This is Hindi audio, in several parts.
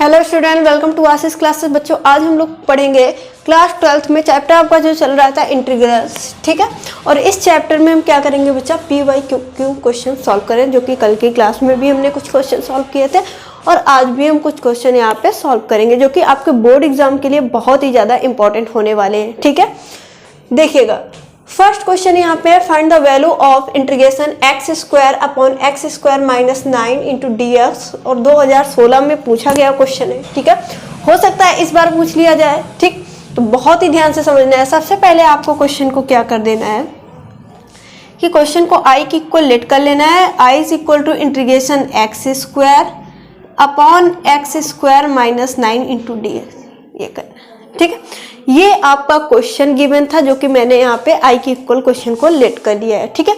Hello student, welcome to Ashish classes. बच्चों, आज हम लोग पढ़ेंगे क्लास 12th में चैप्टर आपका जो चल रहा था इंटीग्रल्स, ठीक है। और इस चैप्टर में हम क्या करेंगे बच्चा, PYQ क्वेश्चन सॉल्व करें, जो कि कल की क्लास में भी हमने कुछ क्वेश्चन सॉल्व किए थे और आज भी हम कुछ क्वेश्चन यहाँ पे सॉल्व करेंगे, जो कि आपके बोर्ड एग्जाम के लिए बहुत ही ज़्यादा इंपॉर्टेंट होने वाले हैं, ठीक है। देखिएगा, फर्स्ट क्वेश्चन यहाँ पे find the value of integration x square upon x square minus 9 into DX, और 2016 में पूछा गया क्वेश्चन है, ठीक है। हो सकता है इस बार पूछ लिया जाए, ठीक। तो बहुत ही ध्यान से समझना है। सबसे पहले आपको क्वेश्चन को क्या कर देना है कि क्वेश्चन को I की इक्वल लेट कर लेना है। I is equal to integration x square upon x square minus 9 into DX, ये करना है, ठीक है। ये आपका क्वेश्चन गिवन था, जो कि मैंने यहाँ पे I की इक्वल क्वेश्चन को लेट कर दिया है, ठीक है।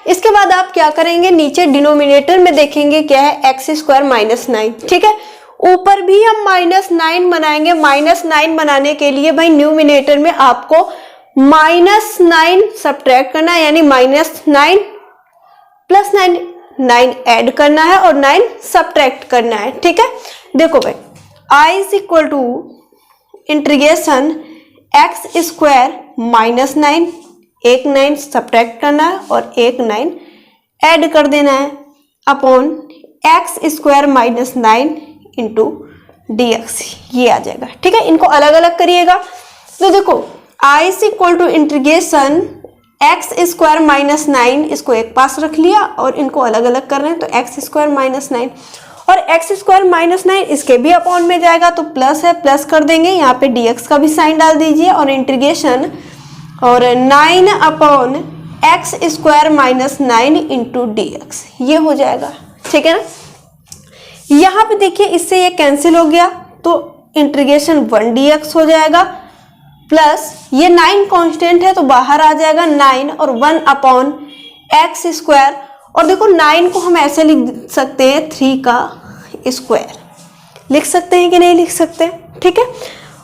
इसके बाद आप क्या करेंगे, नीचे डिनोमिनेटर में देखेंगे क्या है, एक्स स्क्वायर माइनस 9, ठीक है। ऊपर भी हम माइनस 9 बनाएंगे। माइनस 9 बनाने के लिए भाई न्यूमिनेटर में आपको माइनस 9 सब्ट्रैक्ट करना है, यानी माइनस 9 प्लस 9, 9 ऐड करना है और 9 सब्ट्रैक्ट करना है, ठीक है। देखो भाई, I is equal to integration x square minus 9, एक 9 सब्ट्रैक्ट करना है और एक 9 ऐड कर देना है upon x square minus 9 into DX, ये आ जाएगा, ठीक है। इनको अलग अलग करिएगा। तो देखो, I is equal to integration x square minus 9, इसको एक पास रख लिया और इनको अलग अलग कर रहे हैं, तो एक्स स्क्वायर माइनस 9 और एक्स स्क्वायर माइनस 9 इसके भी अपॉन में जाएगा, तो प्लस है, प्लस कर देंगे। यहाँ पे DX का भी साइन डाल दीजिए और इंटीग्रेशन और 9 upon x square minus 9 into DX, ये हो जाएगा, ठीक है ना। यहाँ पे देखिए, इससे ये कैंसिल हो गया, तो इंटीग्रेशन 1DX हो जाएगा, प्लस ये 9 कांस्टेंट है तो बाहर आ जाएगा 9 और 1 अपॉन एक्स स्क्वायर। और देखो, 9 को हम ऐसे लिख सकते हैं 3 का स्क्वायर, लिख सकते हैं कि नहीं लिख सकते, ठीक है।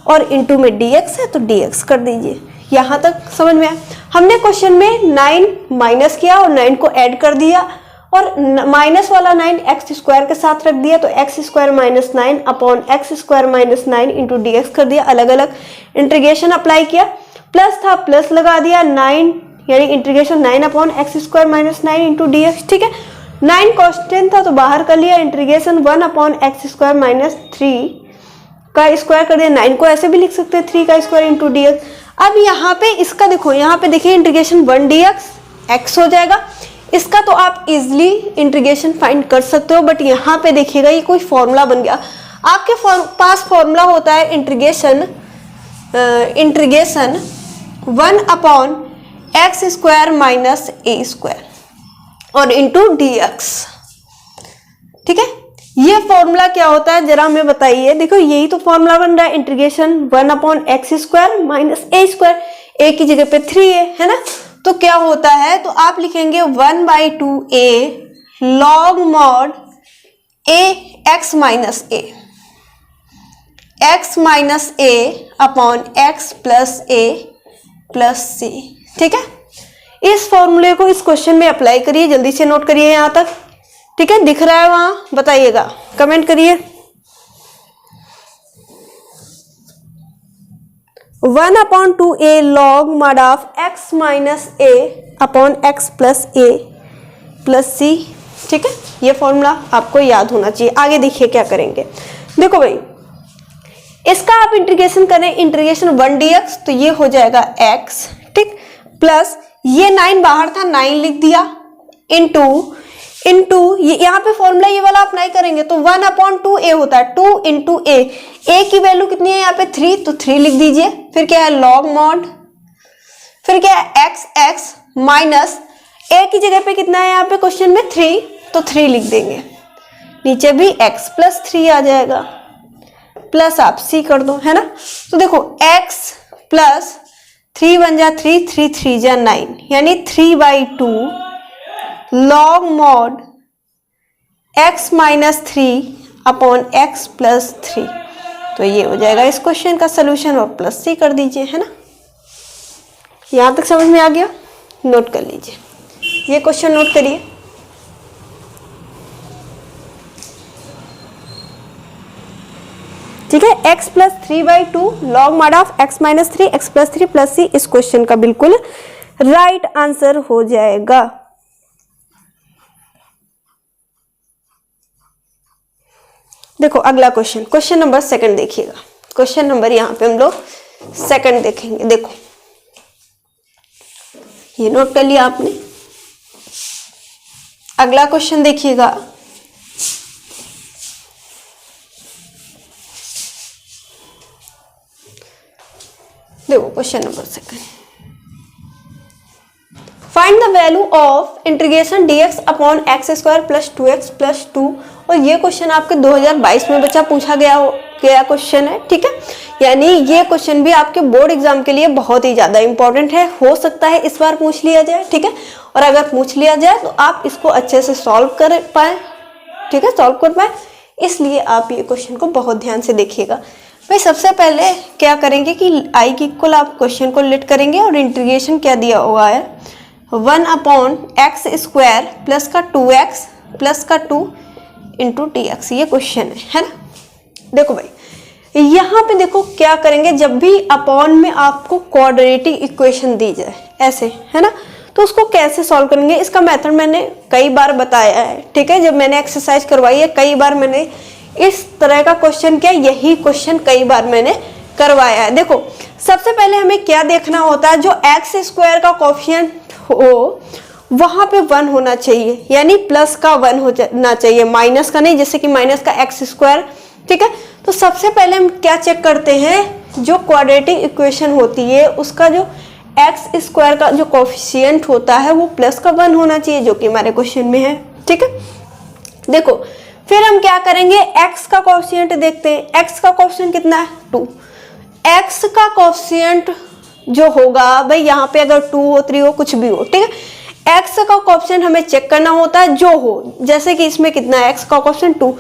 और इंटू में DX है तो DX कर दीजिए। यहाँ तक समझ में आया। हमने क्वेश्चन में 9 माइनस किया और 9 को ऐड कर दिया और माइनस वाला 9 एक्स स्क्वायर के साथ रख दिया, तो x square minus 9 upon x square minus 9 into DX कर दिया। अलग अलग इंटीग्रेशन अप्लाई किया, प्लस था प्लस लगा दिया, 9 यानी integration 9 upon x square minus 9 into DX, ठीक है। 9 कांस्टेंट था तो बाहर कर लिया, integration 1 upon x square minus 3 का स्क्वायर कर दिया। 9 को ऐसे भी लिख सकते हैं 3 का स्क्वायर इंटू DX। अब यहाँ पे इसका देखो, यहाँ पे देखिए इंटीग्रेशन 1DX x हो जाएगा। इसका तो आप इजिली इंटीग्रेशन फाइंड कर सकते हो, बट यहाँ पे देखिएगा ये कोई फॉर्मूला बन गया। आपके पास फॉर्मूला होता है integration 1 upon x square minus a square और इंटू DX, ठीक है। ये फॉर्मूला क्या होता है जरा हमें बताइए। देखो, यही तो फॉर्मूला बन रहा है, integration 1 upon x square minus a square, a की जगह पे 3 है ना। तो क्या होता है, तो आप लिखेंगे 1/2a log mod a x minus a, x minus a upon x plus a plus c, ठीक है। इस फॉर्मूले को इस क्वेश्चन में अप्लाई करिए, जल्दी से नोट करिए यहाँ तक, ठीक है। दिख रहा है वहां, बताइएगा, कमेंट करिए। 1/2a log mod of x minus a upon x plus a plus c, ठीक है। ये फॉर्मूला आपको याद होना चाहिए। आगे देखिए क्या करेंगे। देखो भाई, इसका आप इंटीग्रेशन करें, इंटीग्रेशन 1DX, तो ये हो जाएगा x, ठीक, प्लस ये 9 बाहर था 9 लिख दिया, इंटू ये यहाँ पे फॉर्मूला ये वाला अप्लाई करेंगे तो 1/2a होता है, 2 इंटू a की वैल्यू कितनी है यहाँ पे 3, तो 3 लिख दीजिए। फिर क्या है, लॉग मॉड, फिर क्या है x माइनस a की जगह पे कितना है यहाँ पे क्वेश्चन में 3, तो 3 लिख देंगे। नीचे भी x प्लस 3 आ जाएगा, प्लस आप c कर दो, है ना। तो देखो, x प्लस 3 1 जा 3, 3 3 जा 9, यानी 3/2 log mod x minus 3 upon x plus 3, तो ये हो जाएगा इस क्वेश्चन का सलूशन, और प्लस c कर दीजिए, है ना। यहाँ तक समझ में आ गया, नोट कर लीजिए, ये क्वेश्चन नोट करिए। ठीक है। x plus 3/2 log mod of x minus 3 x plus 3 plus c इस क्वेश्चन का बिल्कुल राइट आंसर हो जाएगा। देखो अगला क्वेश्चन, क्वेश्चन नंबर सेकंड देखिएगा। क्वेश्चन नंबर यहाँ पे हम लोग सेकंड देखेंगे। देखो ये नोट कर लिया आपने। अगला क्वेश्चन देखिएगा। देखो question number second, find the value of integration dx upon x square plus 2x plus 2। और ये क्वेश्चन आपके 2022 में बच्चा पूछा गया क्वेश्चन है, ठीक है। यानी ये क्वेश्चन भी आपके बोर्ड एग्जाम के लिए बहुत ही ज्यादा इंपॉर्टेंट है। हो सकता है इस बार पूछ लिया जाए, ठीक है। और अगर पूछ लिया जाए तो आप इसको अच्छे से सॉल्व कर पाए, ठीक है, सॉल्व कर पाए, इसलिए आप ये क्वेश्चन को बहुत ध्यान से देखिएगा। भाई सबसे पहले क्या करेंगे कि आई की इक्वल आप क्वेश्चन को लेट करेंगे और इंटीग्रेशन क्या दिया हुआ है 1 अपॉन एक्स स्क्वायर प्लस का 2x प्लस का 2 इंटू dx, ये क्वेश्चन है ना। देखो भाई यहाँ पे देखो क्या करेंगे, जब भी अपॉन में आपको क्वाड्रेटिक इक्वेशन दी जाए ऐसे, है ना, तो उसको कैसे सॉल्व करेंगे इसका मेथड मैंने कई बार बताया है, ठीक है। जब मैंने एक्सरसाइज करवाई है कई बार मैंने इस तरह का क्वेश्चन किया, यही क्वेश्चन कई बार मैंने करवाया है। देखो सबसे पहले हमें क्या देखना होता है, जो एक्स स्क्वायर का कोफिशिएंट हो वहां पे 1 होना चाहिए, यानी प्लस का 1 होना चाहिए, माइनस का नहीं, जैसे कि माइनस का एक्स स्क्वायर, ठीक है। तो सबसे पहले हम क्या चेक करते हैं, जो क्वाड्रेटिक इक्वेशन होती है उसका जो एक्स स्क्वायर का जो कोफिशिएंट होता है वो प्लस का 1 होना चाहिए, जो कि हमारे क्वेश्चन में है, ठीक है। देखो फिर हम क्या करेंगे, x का कोफिशिएंट देखते हैं। x का कोफिशिएंट कितना है 2। x का कोफिशिएंट जो होगा भाई यहाँ पे अगर 2 हो 3 हो कुछ भी हो, ठीक है, x का कोफिशिएंट हमें चेक करना होता है जो हो, जैसे कि इसमें कितना है x का कोफिशिएंट 2,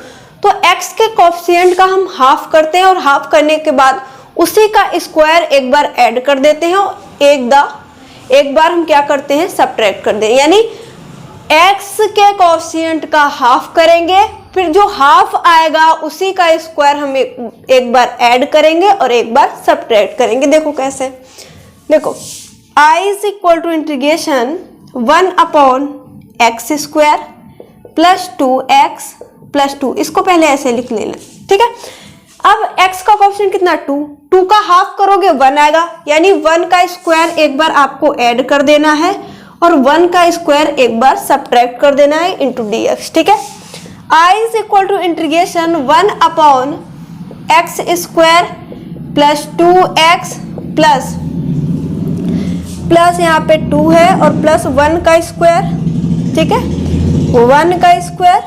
तो x के कोफिशिएंट का हम हाफ करते हैं और हाफ करने के बाद उसी का स्क्वायर एक बार ऐड कर देते हैं और एक बार हम क्या करते हैं सब्ट्रैक्ट कर दें, यानी x के कोफिशिएंट का हाफ करेंगे, फिर जो हाफ आएगा उसी का स्क्वायर हम एक बार ऐड करेंगे और एक बार सब्ट्रैक्ट करेंगे। देखो कैसे, देखो I is equal to integration 1 upon x square plus 2x plus 2, इसको पहले ऐसे लिख लेना, ठीक है। अब x का कोफिशिएंट कितना 2 का हाफ करोगे 1 आएगा, यानी 1 का स्क्वायर एक बार आपको ऐड कर देना है और 1 का स्क्वायर एक बार सब्ट्रैक्ट कर देना है इंटू dx, ठीक है। I is equal to integration 1 upon x square plus 2x plus यहाँ पे 2 है और प्लस 1 का स्क्वायर, ठीक है, 1 का स्क्वायर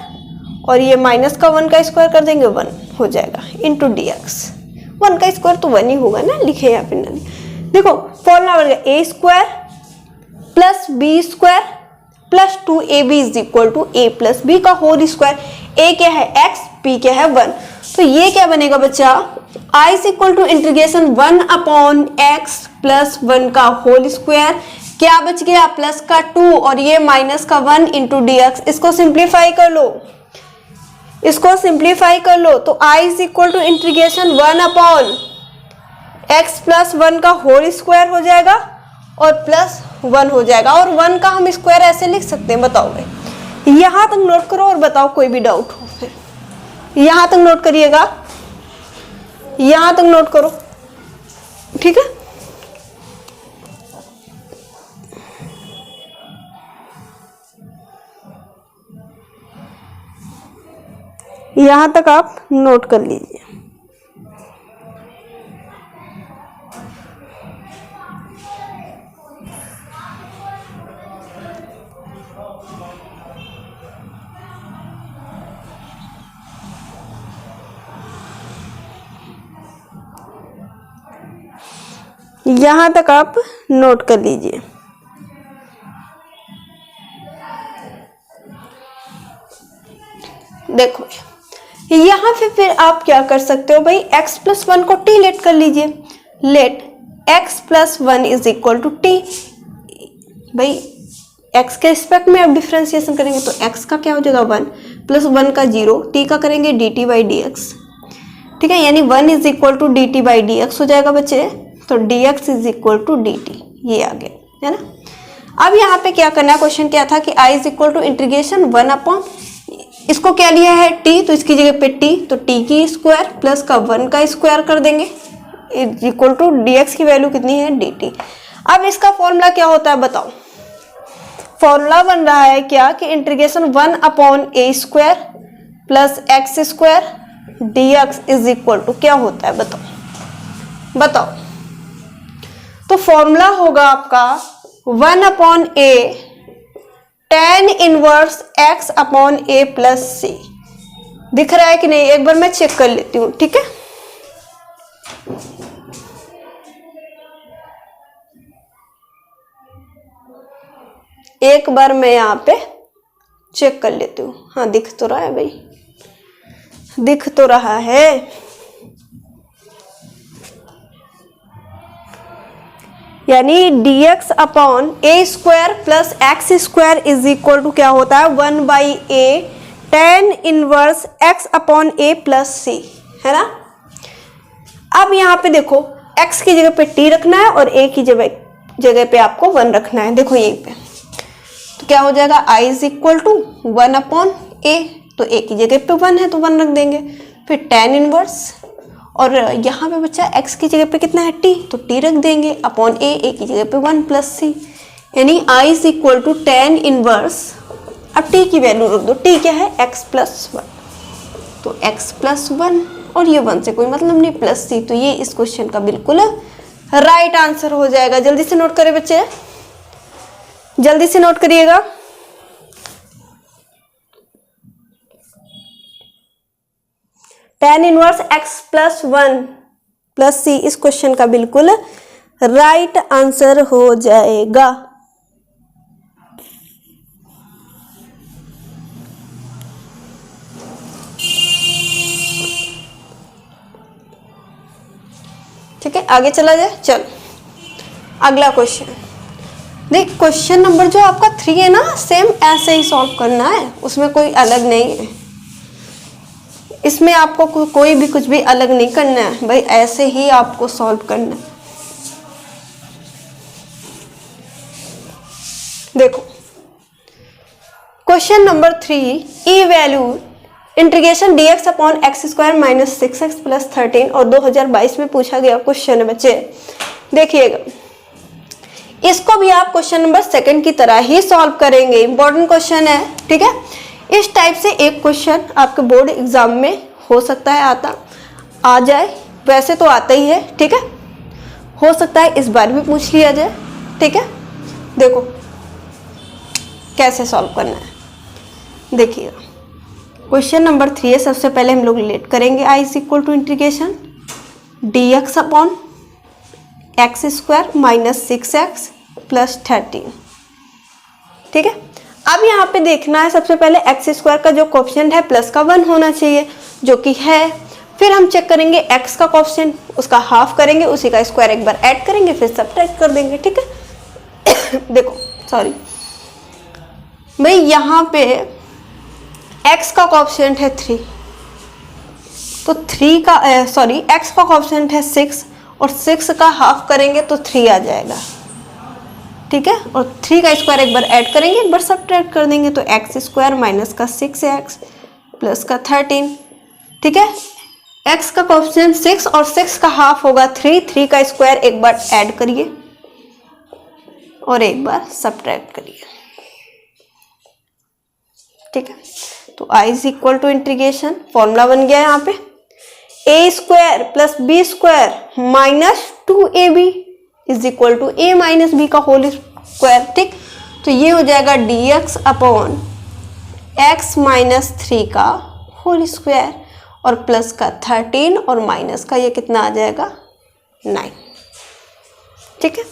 और ये माइनस का 1 का स्क्वायर कर देंगे 1 हो जाएगा इंटू dx। 1 का स्क्वायर तो 1 ही होगा ना, लिखे यहाँ पे ना। देखो फॉर्मूला बन गया a square plus b square plus 2ab is equal to a plus b का होल स्क्वायर। a क्या है x, b क्या है 1, तो ये क्या बनेगा बच्चा I is equal to integration 1 upon x plus 1 का होल स्क्वायर, क्या बच गया प्लस का 2 और ये माइनस का 1 इंटू dx। इसको सिंप्लीफाई कर लो, इसको सिंप्लीफाई कर लो, तो I is equal to integration 1 upon x plus 1 का होल स्क्वायर हो जाएगा और प्लस 1 हो जाएगा, और 1 का हम स्क्वायर ऐसे लिख सकते हैं। बताओ भाई, यहाँ तक नोट करो और बताओ कोई भी डाउट हो फिर। यहाँ तक नोट करिएगा, यहाँ तक नोट करो, ठीक है। यहाँ तक आप नोट कर लीजिए। यहाँ तक आप नोट कर लीजिए। देखो यहाँ पे फिर आप क्या कर सकते हो भाई, x प्लस 1 को t लेट कर लीजिए। Let x plus 1 is equal to t। भाई x के रिस्पेक्ट में अब डिफ्रेंसिएशन करेंगे तो x का क्या हो जाएगा 1 प्लस 1 का 0, t का करेंगे dt बाई dx, ठीक है, यानी 1 is equal to d t by d x हो जाएगा बच्चे। तो d x is equal to d t, ये आ गया, है ना। अब यहाँ पे क्या करना है, क्वेश्चन क्या था कि I is equal to integration 1 upon, इसको क्या लिया है टी, तो इसकी जगह पे टी, तो टी की स्क्वायर प्लस का 1 का स्क्वायर कर देंगे is equal to d x की वैल्यू कितनी है, डी टी। अब इसका फॉर्मूला क्या होता है बताओ। फॉर्मूला बन रहा है क्या कि integration 1 upon a square plus x square d x is equal to क्या होता है बताओ, बताओ। तो फॉर्मूला होगा आपका 1 upon A tan inverse x upon a plus सी। दिख रहा है कि नहीं, एक बार मैं चेक कर लेती हूँ, ठीक है। एक बार मैं यहाँ पे चेक कर लेती हूँ। हाँ दिख तो रहा है भाई, दिख तो रहा है। यानी dx upon a square plus x square is equal to क्या होता है 1 by a tan inverse x upon a plus C, है ना। अब यहाँ पे देखो x की जगह पे t रखना है और a की जगह पे आपको 1 रखना है। देखो यहीं पे तो क्या हो जाएगा i is equal to 1 upon a, तो a की जगह पे 1 है तो 1 रख देंगे, फिर tan इनवर्स, और यहाँ पे बच्चा x की जगह पे कितना है t, तो t रख देंगे अपॉन a की जगह पे 1 प्लस सी, यानी i is equal to tan inverse. अब t की वैल्यू रख दो, t क्या है x प्लस 1, तो x प्लस 1 और ये 1 से कोई मतलब नहीं प्लस सी, तो ये इस क्वेश्चन का बिल्कुल राइट आंसर हो जाएगा। जल्दी से नोट करें बच्चे, जल्दी से नोट करिएगा। tan inverse x plus 1 plus C इस क्वेश्चन का बिल्कुल राइट आंसर हो जाएगा। ठीक है, आगे चला जाए। चल अगला क्वेश्चन देख, क्वेश्चन नंबर जो आपका 3 है ना, सेम ऐसे ही सॉल्व करना है, उसमें कोई अलग नहीं है। इसमें आपको कोई भी कुछ भी अलग नहीं करना है भाई, ऐसे ही आपको सॉल्व करना है। देखो क्वेश्चन नंबर 3, ई value integration dx upon x square minus 6x plus 13 और 2022 में पूछा गया क्वेश्चन है बच्चे। देखिएगा इसको भी आप क्वेश्चन नंबर 2 की तरह ही सॉल्व करेंगे, इंपॉर्टेंट क्वेश्चन है, ठीक है। इस टाइप से एक क्वेश्चन आपके बोर्ड एग्जाम में हो सकता है आ जाए, वैसे तो आता ही है, ठीक है। हो सकता है इस बार भी पूछ लिया जाए, ठीक है। देखो कैसे सॉल्व करना है, देखिएगा क्वेश्चन नंबर 3 है। सबसे पहले हम लोग रिलेट करेंगे I is equal to integration dx upon x square minus 6x plus 13, ठीक है। अब यहाँ पे देखना है सबसे पहले एक्स स्क्वायर का जो कोएफिशिएंट है प्लस का 1 होना चाहिए, जो कि है। फिर हम चेक करेंगे एक्स का कोएफिशिएंट, उसका हाफ करेंगे, उसी का स्क्वायर एक बार ऐड करेंगे, फिर सब्ट्रैक्ट कर देंगे, ठीक है। देखो सॉरी भाई, यहाँ पे एक्स का कोएफिशिएंट है 3, तो 3 का एक्स का कोएफिशिएंट है 6 और 6 का हाफ करेंगे तो 3 आ जाएगा, ठीक है। और 3 का स्क्वायर एक बार ऐड करेंगे, एक बार सब्ट्रैक्ट कर देंगे, तो एक्स स्क्वायर माइनस का 6x प्लस का 13, ठीक है। एक्स का कोएफिशिएंट 6 और 6 का हाफ होगा 3 का स्क्वायर एक बार ऐड करिए और एक बार सब्ट्रैक्ट करिए, ठीक है। तो I is equal to integration, formula बन गया यहाँ पे a square plus b square minus 2ab is equal to a minus b का होल स्क्वायर, ठीक। तो ये हो जाएगा dx अपॉन एक्स माइनस 3 का होल स्क्वायर और प्लस का 13 और माइनस का ये कितना आ जाएगा 9, ठीक है।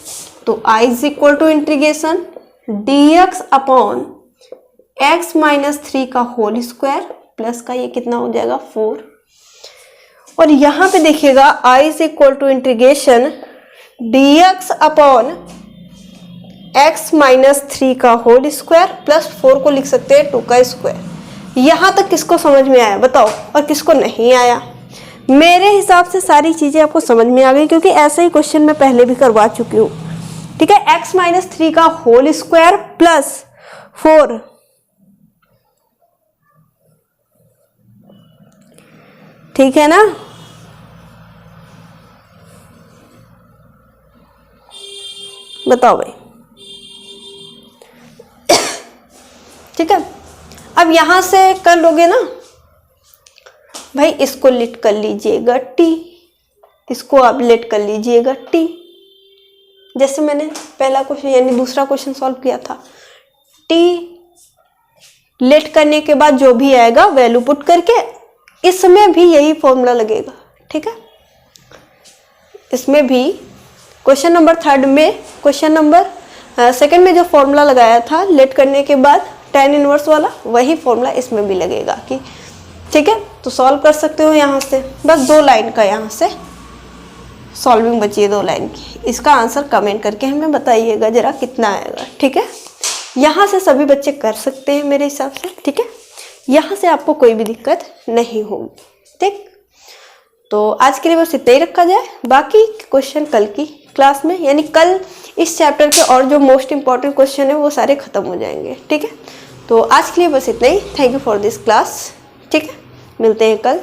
तो I is equal to integration dx upon x minus 3 का होल स्क्वायर प्लस का ये कितना हो जाएगा 4, और यहाँ पे देखिएगा I is equal to integration dx upon x minus 3 का होल स्क्वायर प्लस 4 को लिख सकते हैं 2 का स्क्वायर। यहाँ तक किसको समझ में आया बताओ, और किसको नहीं आया। मेरे हिसाब से सारी चीज़ें आपको समझ में आ गई, क्योंकि ऐसे ही क्वेश्चन मैं पहले भी करवा चुकी हूँ। ठीक है, x-3 का होल स्क्वायर प्लस 4, ठीक है ना। बताओ भाई, ठीक है। अब यहां से कर लोगे ना भाई, इसको लेट कर लीजिएगा t, इसको आप लेट कर लीजिएगा t, जैसे मैंने पहला क्वेश्चन यानी दूसरा क्वेश्चन सॉल्व किया था। t लेट करने के बाद जो भी आएगा वैल्यू पुट करके, इसमें भी यही फॉर्मूला लगेगा। ठीक है, इसमें भी क्वेश्चन नंबर 3 में, क्वेश्चन नंबर 2 में जो फॉर्मूला लगाया था लेट करने के बाद tan इनवर्स वाला, वही फॉर्मूला इसमें भी लगेगा कि ठीक है। तो सॉल्व कर सकते हो यहाँ से, बस 2 लाइन का यहाँ से सॉल्विंग बची है, 2 लाइन की। इसका आंसर कमेंट करके हमें बताइएगा जरा कितना आएगा। ठीक है, यहाँ से सभी बच्चे कर सकते हैं मेरे हिसाब से। ठीक है, यहाँ से आपको कोई भी दिक्कत नहीं होगी। ठीक, तो आज के लिए बस इतना ही रखा जाए, बाकी क्वेश्चन कल की क्लास में, यानी कल इस चैप्टर के और जो मोस्ट इंपॉर्टेंट क्वेश्चन है वो सारे खत्म हो जाएंगे। ठीक है, तो आज के लिए बस इतना ही। Thank you for this class. ठीक है, मिलते हैं कल।